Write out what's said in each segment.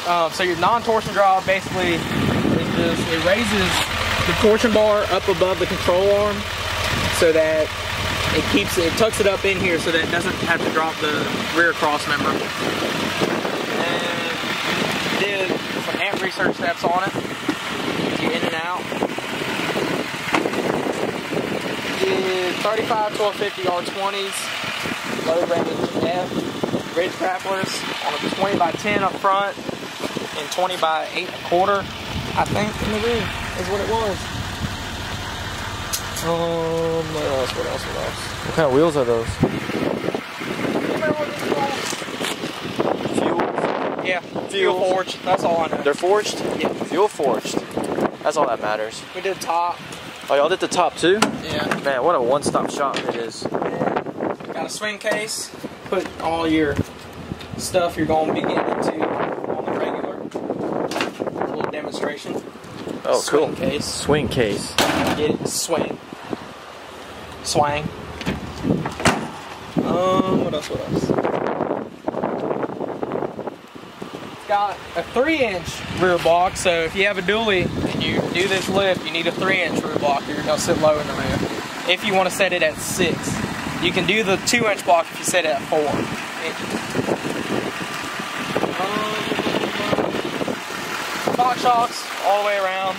So your non-torsion drive basically is just, it raises the torsion bar up above the control arm so that it tucks it up in here so that it doesn't have to drop the rear cross member. And did some amp research steps on it. You in and out. Did 35 1250 R20s, low range F, ridge grapplers on a 20 by 10 up front and 20 by 8 1/4, I think, in the rear is what it was. What else? What kind of wheels are those? Fuel? Yeah, fuel forged. That's all I know. They're forged? Yeah. Fuel forged. That's all that matters. We did top. Oh, y'all did the top too? Yeah. Man, what a one-stop shop it is. Yeah. Got a swing case. Put all your stuff you're going to be getting into on the regular. A little demonstration. Oh, swing cool. Case. Swing case. Get it. Swing. Swang. What else? It's got a 3-inch rear block, so if you have a dually and you do this lift, you need a 3-inch rear block. You're gonna sit low in the rear. If you want to set it at 6, you can do the 2-inch block if you set it at 4 inches. Box shocks all the way around.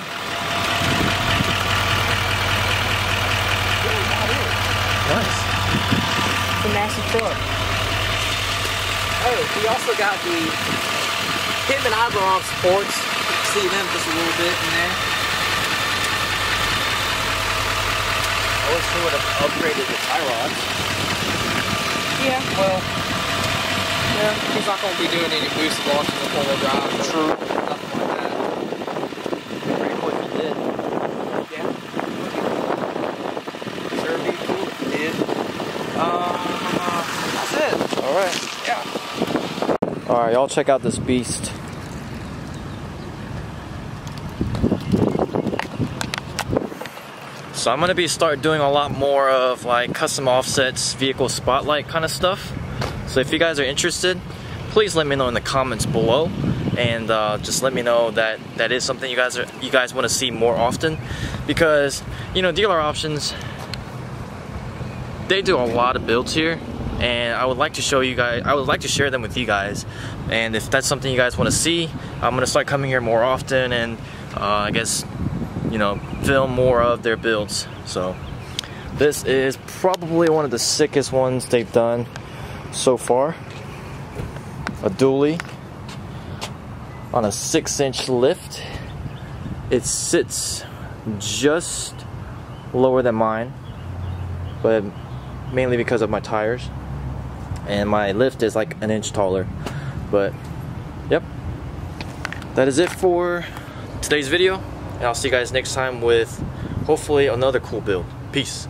Nice. It's a nasty truck. Oh, we also got the hip and eyebrow supports. You can see them just a little bit in there. I wish they would have upgraded the tie rods. Yeah, well, yeah, he's not going to be doing any boosted launches in four-wheel drive. True. Nothing like that. Pretty cool if you did. Yeah. Sure would be cool if you did. That's it. Alright. Yeah. Alright, y'all check out this beast. So I'm going to start doing a lot more of like custom offsets, vehicle spotlight kind of stuff. So if you guys are interested, please let me know in the comments below, and just let me know that that is something you guys want to see more often, because you know, Dealer Options, they do a lot of builds here, and I would like to show you guys, I would like to share them with you guys. And if that's something you guys want to see, I'm gonna start coming here more often, and I guess, you know, film more of their builds. So this is probably one of the sickest ones they've done so far. A dually on a 6-inch lift. It sits just lower than mine, but mainly because of my tires, and my lift is like an inch taller. But yep, that is it for today's video, and I'll see you guys next time with hopefully another cool build. Peace.